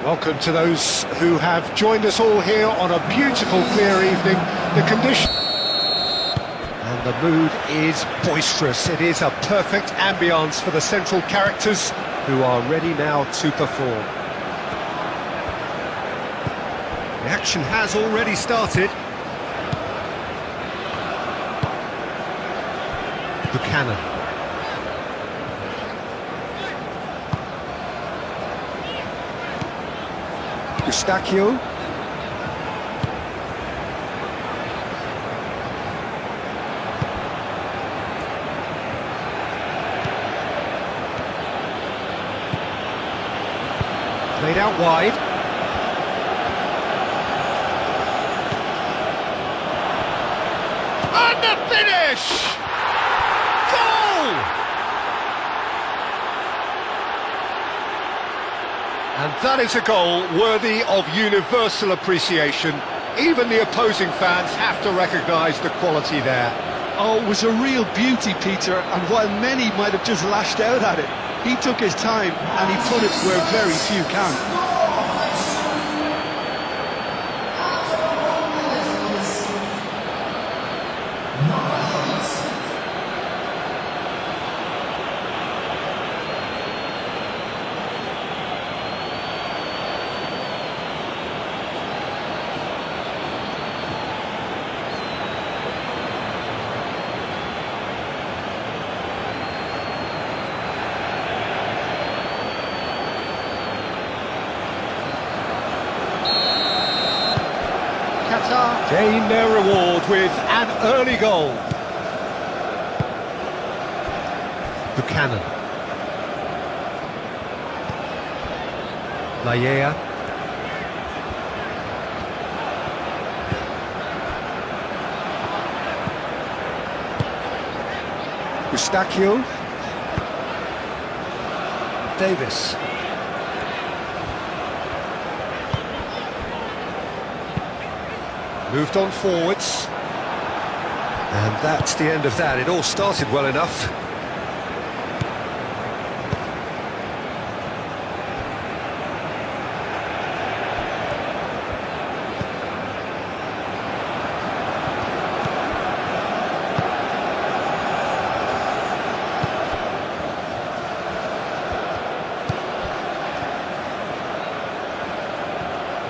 Welcome to those who have joined us all here on a beautiful, clear evening. The condition and the mood is boisterous. It is a perfect ambience for the central characters who are ready now to perform. The action has already started. Buchanan. Eustachio. Played out wide. And the finish! Goal! And that is a goal worthy of universal appreciation. Even the opposing fans have to recognise the quality there. Oh, it was a real beauty, Peter, and while many might have just lashed out at it, he took his time and he put it where very few can. Qatar gain their reward with an early goal. Buchanan. Laya. Eustachio. Davis. Moved on forwards. And that's the end of that. It all started well enough.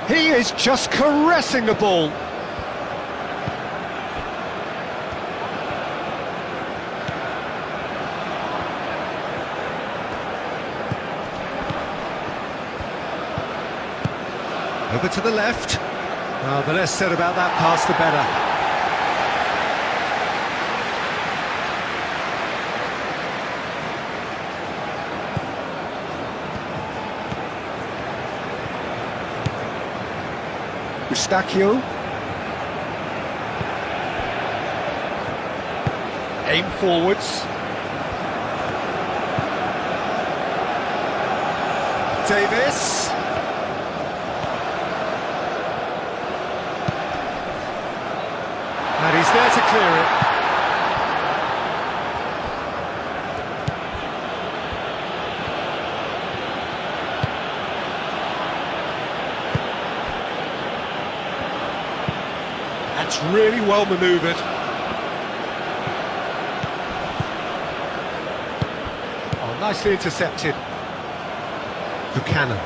He is just caressing the ball. Over to the left. Well, the less said about that pass, the better. Eustachio. Aim forwards. Davis. And he's there to clear it. That's really well manoeuvred. Oh, nicely intercepted. Buchanan.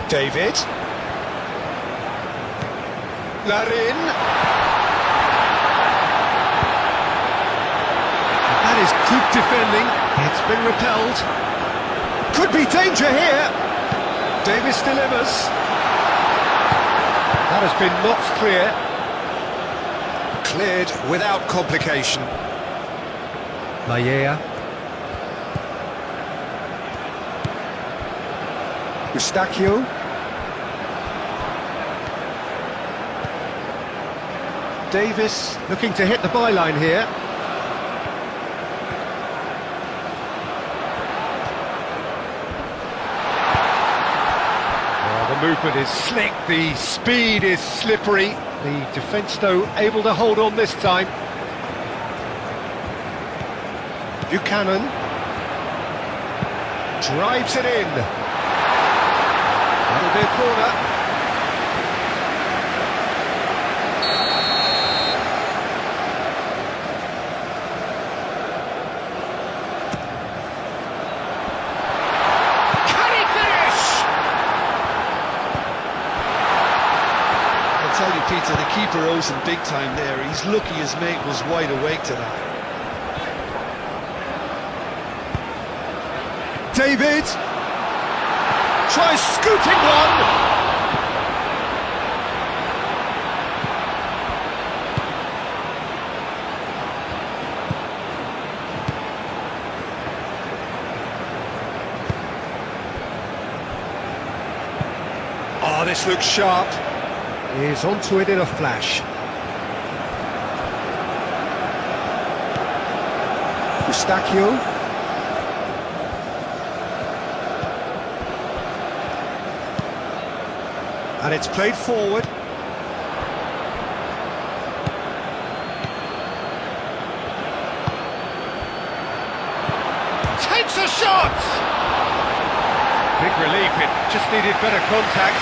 David. Larin. That is good defending. It's been repelled. Could be danger here. Davis delivers. That has been knocked clear. Cleared without complication. Laya. Eustachio. Davis looking to hit the byline here. Well, the movement is slick, the speed is slippery. The defence, though, able to hold on this time. Buchanan. drives it in. That'll be a corner. Can he finish? I'll tell you, Peter, the keeper owes him big time there. He's lucky his mate was wide awake to that. David tries scooping one. Oh, this looks sharp. He's onto it in a flash. Eustachio. And it's played forward. Takes a shot! Big relief, it just needed better contact.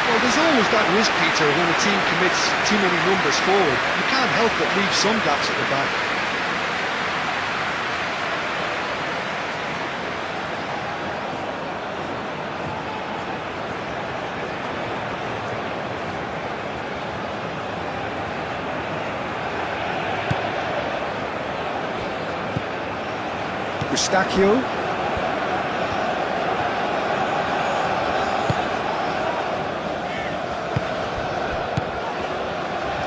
Well, there's always that risk, Peter, when a team commits too many numbers forward. You can't help but leave some gaps at the back. Eustachio.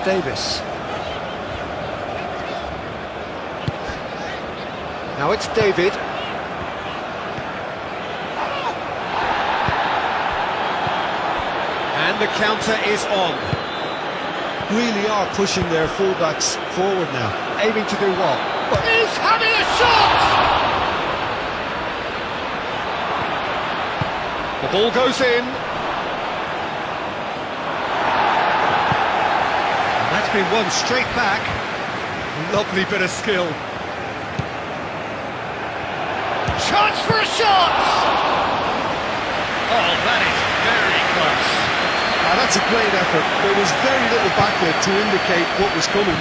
Davis. Now it's David. And the counter is on. Really are pushing their fullbacks forward now. Aiming to do what? He's having a shot! The ball goes in. And that's been won straight back. Lovely bit of skill. Chance for a shot! Oh, that is very close. Now, that's a great effort. There was very little backlift to indicate what was coming.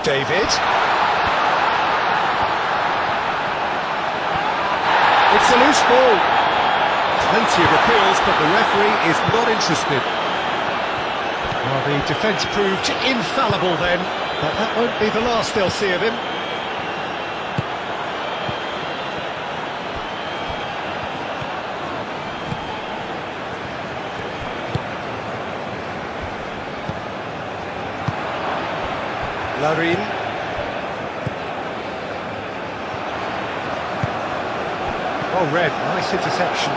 David. It's a loose ball. Plenty of appeals, but the referee is not interested. Well, the defence proved infallible then, but that won't be the last they'll see of him. Larin. Oh, Red, nice interception.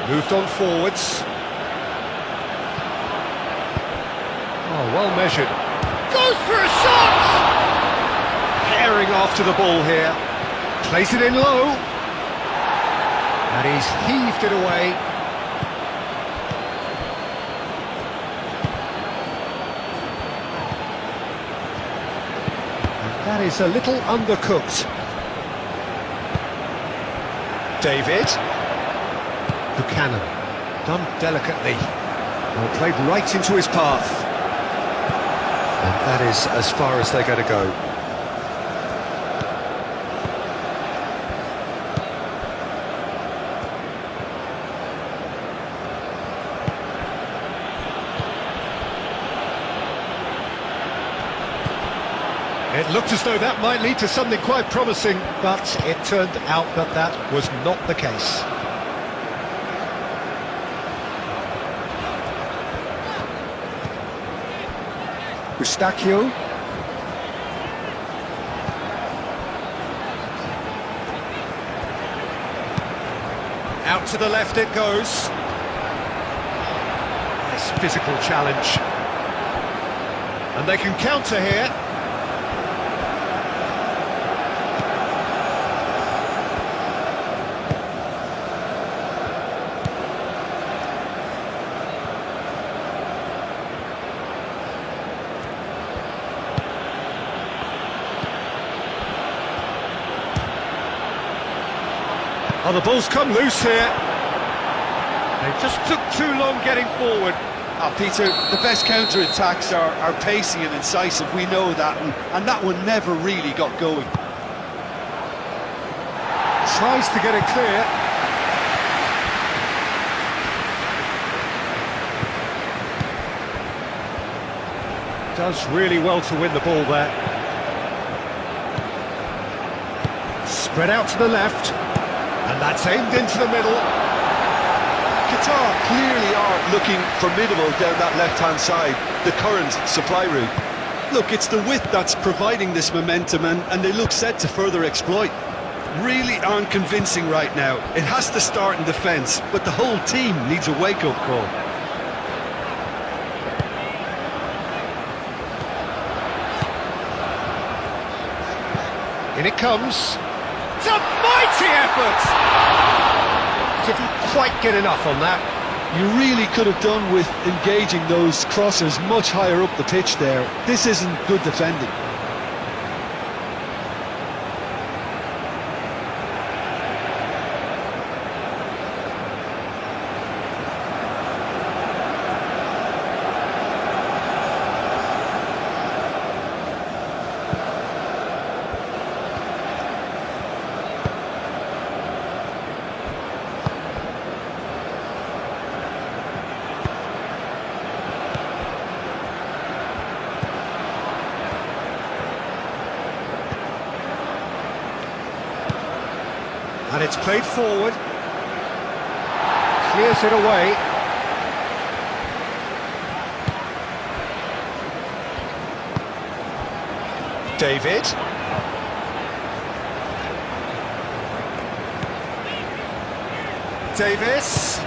Moved on forwards. Oh, well measured. Goes for a shot! Tearing after the ball here. Plays it in low. And he's heaved it away. And that is a little undercooked. David. Buchanan. Done delicately. Well, played right into his path. And that is as far as they're going to go. It looked as though that might lead to something quite promising, but it turned out that that was not the case. Eustachio. Out to the left it goes. Nice physical challenge. And they can counter here. Oh, the ball's come loose here. They just took too long getting forward. Peter, the best counter-attacks are pacey and incisive, we know that, and that one never really got going. Tries to get it clear. Does really well to win the ball there. Spread out to the left, and that's aimed into the middle. Qatar clearly are looking formidable down that left-hand side, the current supply route. Look, it's the width that's providing this momentum, and they look set to further exploit. Really aren't convincing right now. It has to start in defence, but the whole team needs a wake-up call. In it comes. It's a mighty effort! Didn't quite get enough on that. You really could have done with engaging those crossers much higher up the pitch there. This isn't good defending. And it's played forward. Clears it away. David. Davis.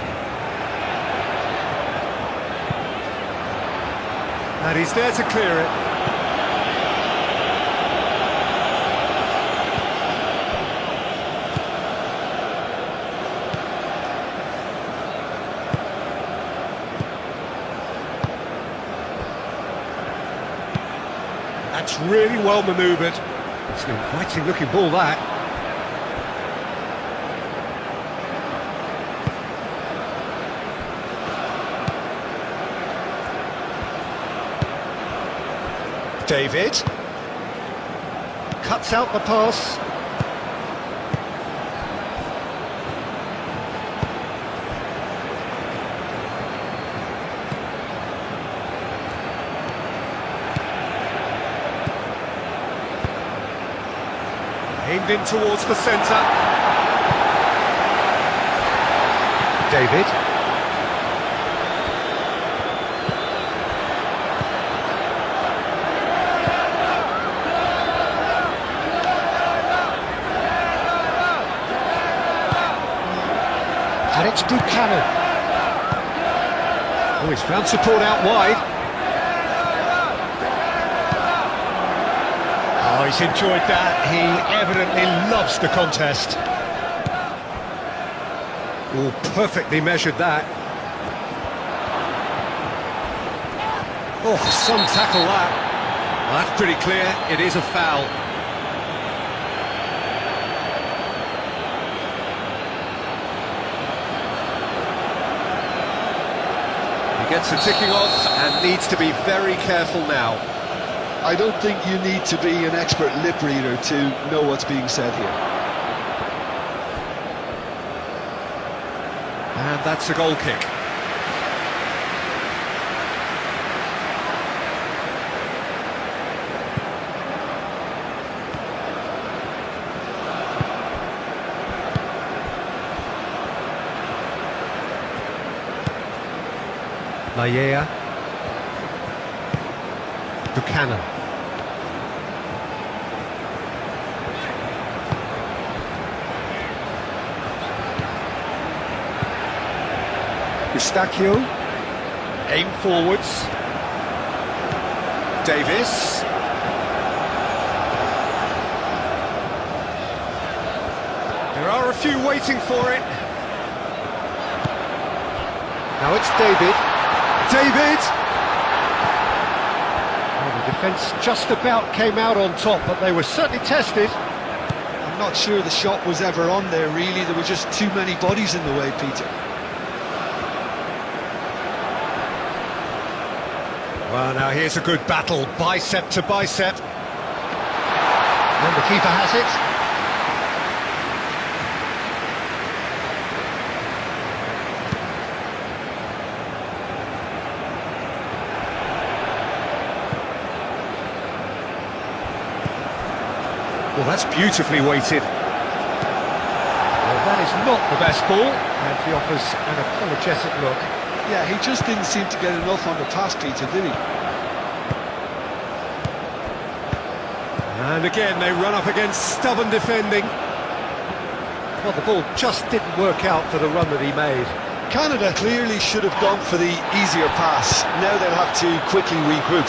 And he's there to clear it. That's really well manoeuvred. It's an inviting looking ball, that. David. Cuts out the pass. Aimed in towards the centre. David. And it's Buchanan. Oh, he's found support out wide. Oh, he's enjoyed that. He evidently loves the contest. Oh, perfectly measured that. Oh, some tackle that. Well, that's pretty clear. It is a foul. He gets the ticking off and needs to be very careful now. I don't think you need to be an expert lip reader to know what's being said here. And that's a goal kick. Laia. Buchanan. Eustachio. Aim forwards. Davis. There are a few waiting for it. Now it's David. David! Well, the defence just about came out on top, but they were certainly tested. I'm not sure the shot was ever on there, really. There were just too many bodies in the way, Peter. Well, now here's a good battle, bicep to bicep. And the keeper has it. Well, that's beautifully weighted. Well, that is not the best ball, and he offers an apologetic look. Yeah, he just didn't seem to get enough on the pass, Peter, did he? And again, they run up against stubborn defending. Well, the ball just didn't work out for the run that he made. Canada clearly should have gone for the easier pass. Now they'll have to quickly regroup.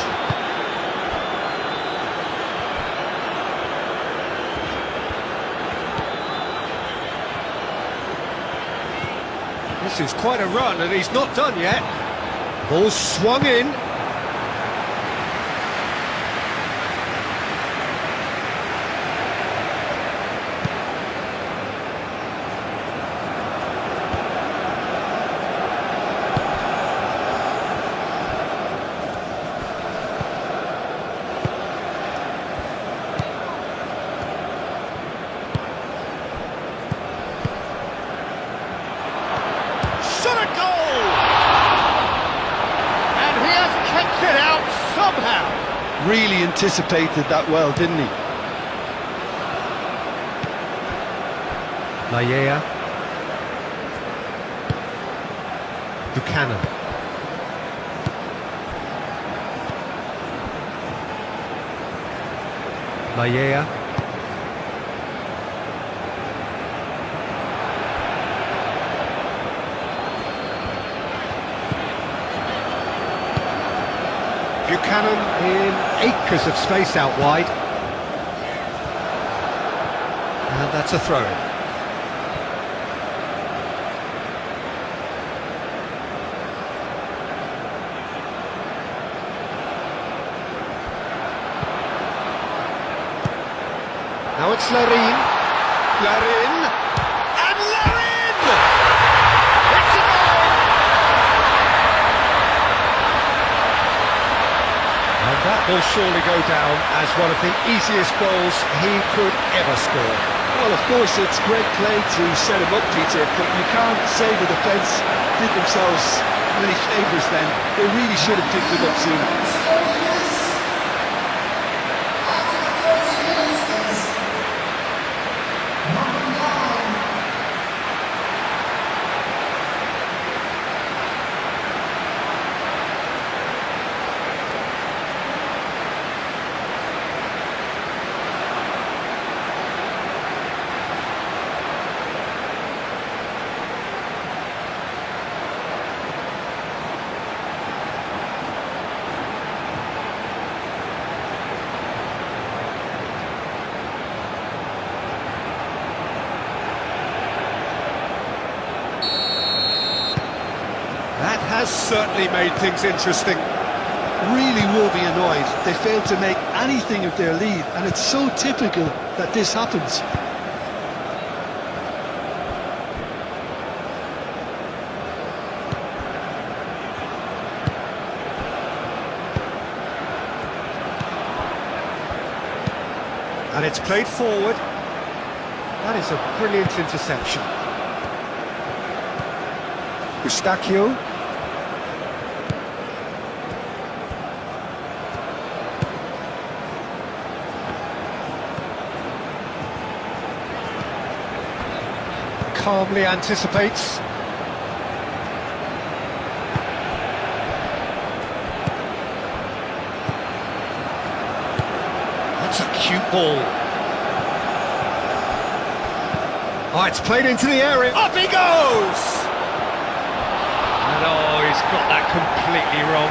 This is quite a run, and he's not done yet. Ball swung in. Shot a goal! And he has kept it out somehow. Really anticipated that well, didn't he? Maya. Buchanan. Maya. Buchanan in acres of space out wide. And that's a throw-in. Now it's Larin. Larin. And Larin! It's a goal! And that will surely go down as one of the easiest goals he could ever score. Well, of course, it's great play to set him up, Peter, but you can't say the defence did themselves many favours then. They really should have picked it up sooner. That has certainly made things interesting. Really will be annoyed. They failed to make anything of their lead, and it's so typical that this happens. And it's played forward. That is a brilliant interception. Eustachio. Calmly anticipates. That's a cute ball. Oh, it's played into the area. Up he goes! And oh, he's got that completely wrong.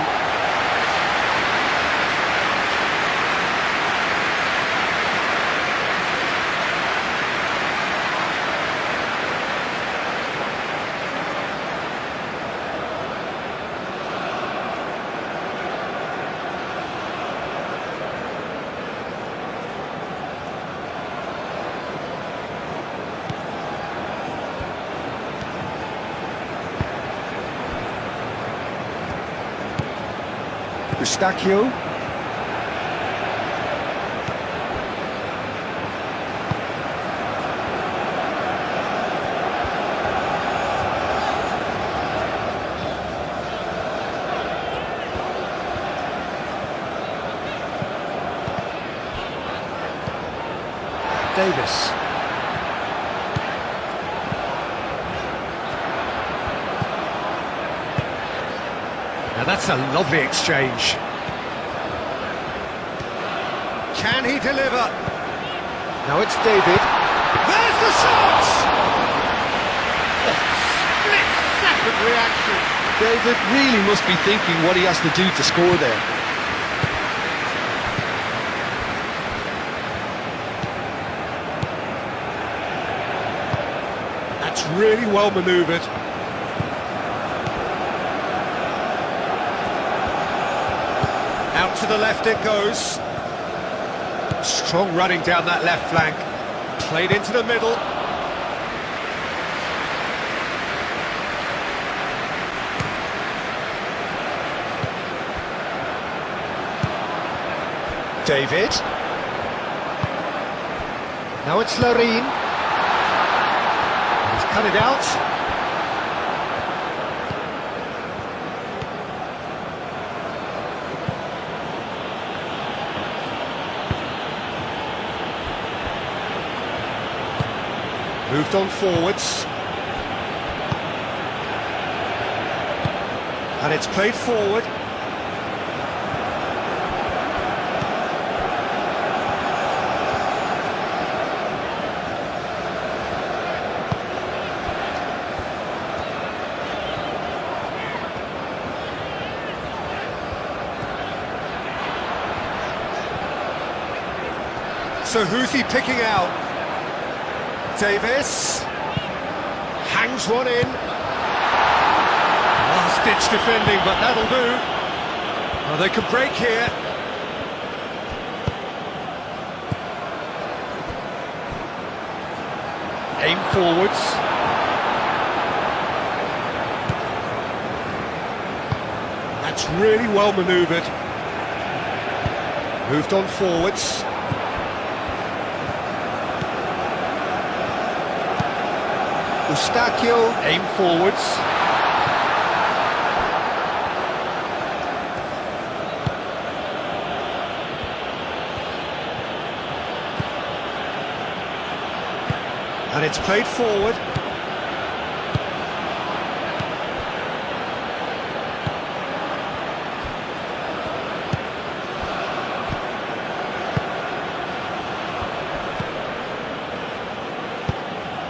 Eustachio. Davis. Now that's a lovely exchange. Can he deliver? Now it's David. There's the shot! Split-second reaction. David really must be thinking what he has to do to score there. That's really well manoeuvred. Out to the left it goes. Strong running down that left flank. Played into the middle. David. Now it's Larine. He's cut it out. Moved on forwards. And it's played forward. So who's he picking out? Davis hangs one in. Last-ditch defending, but that'll do. Well, they could break here. Aim forwards. That's really well manoeuvred. Moved on forwards. Eustachio, aim forwards. And it's played forward.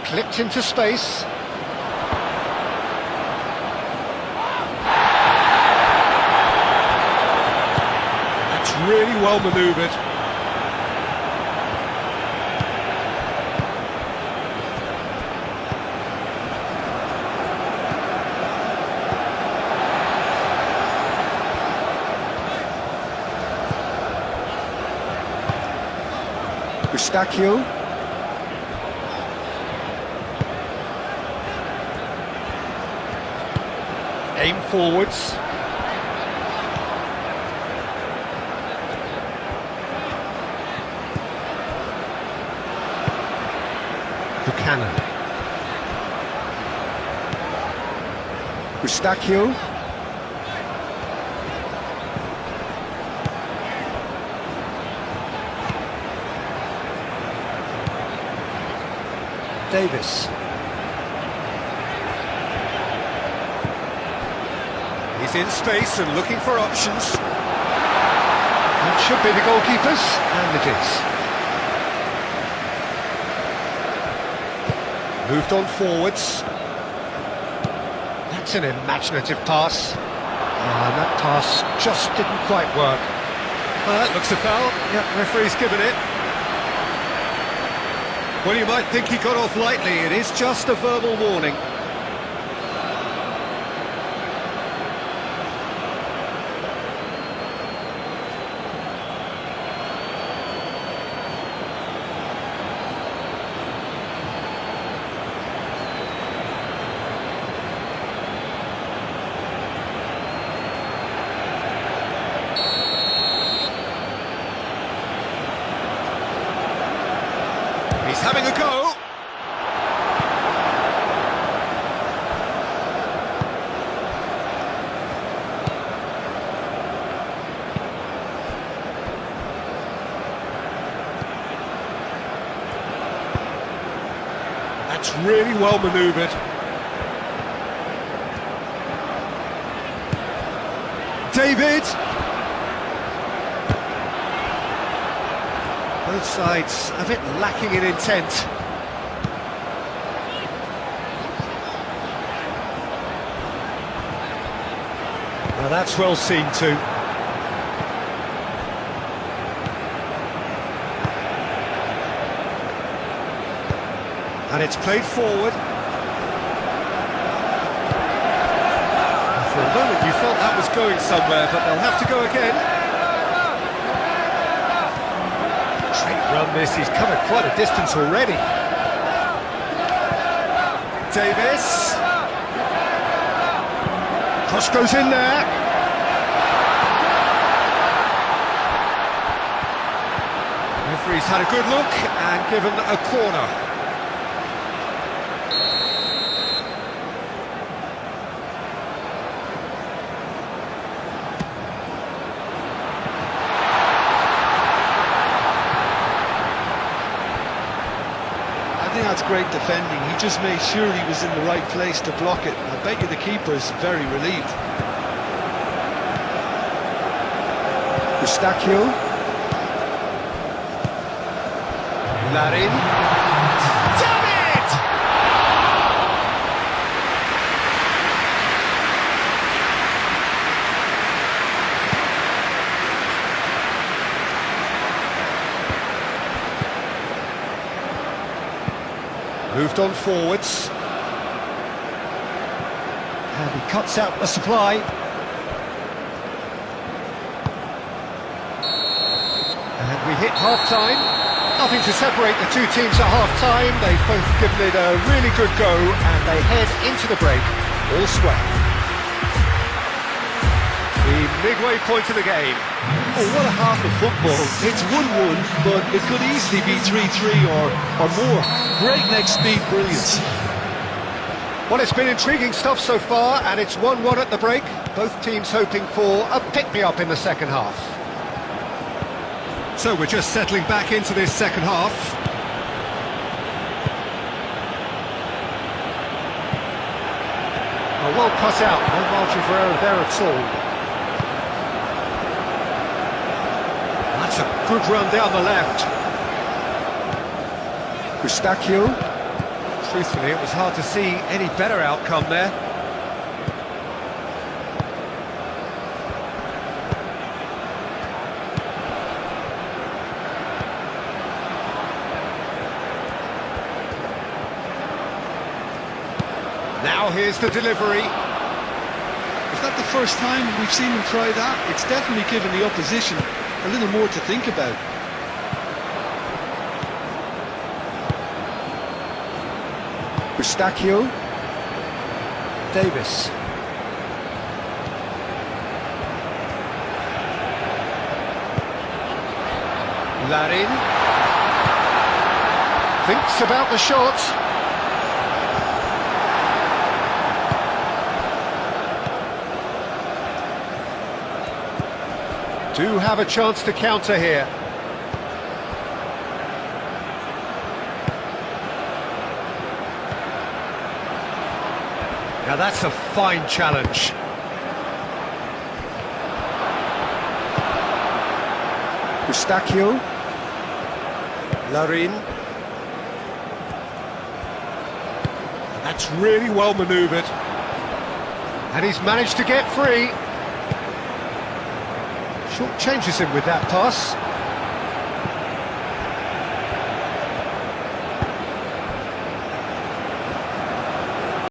Clipped into space. That's really well manoeuvred. Eustachio. Aim forwards. Buchanan. Eustachio. Davis. He's in space and looking for options. That should be the goalkeepers, and it is. Moved on forwards. That's an imaginative pass. That pass just didn't quite work. Well, that looks a foul. Yep, referee's given it. Well, you might think he got off lightly. It is just a verbal warning. having a go. That's really well manoeuvred. David! Both sides a bit lacking in intent. Now that's well seen too. And it's played forward. For a moment you felt that was going somewhere, but they'll have to go again. Great run this, he's covered quite a distance already. Davis. Cross goes in there. Referee's had a good look and given a corner. I think that's great defending. He just made sure he was in the right place to block it. I bet you the keeper is very relieved. Eustachio. Larin. David! Moved on forwards. And he cuts out the supply. And we hit half-time. Nothing to separate the two teams at half-time. They've both given it a really good go, and they head into the break all square. The midway point of the game. Oh, what a half of football. It's 1-1, but it could easily be 3-3 or more. Breakneck speed brilliance. Well, it's been intriguing stuff so far, and it's 1-1 at the break. Both teams hoping for a pick-me-up in the second half. So we're just settling back into this second half. Well cut out, no margin for error there at all. That's a good run down the left. Eustachio. Truthfully, it was hard to see any better outcome there. Now here's the delivery. Is that the first time we've seen him try that? It's definitely given the opposition a little more to think about. Eustachio. Davis. Larin. Thinks about the shot. Do have a chance to counter here. Now that's a fine challenge. Eustachio. Larin. That's really well manoeuvred. And he's managed to get free. Short changes him with that pass.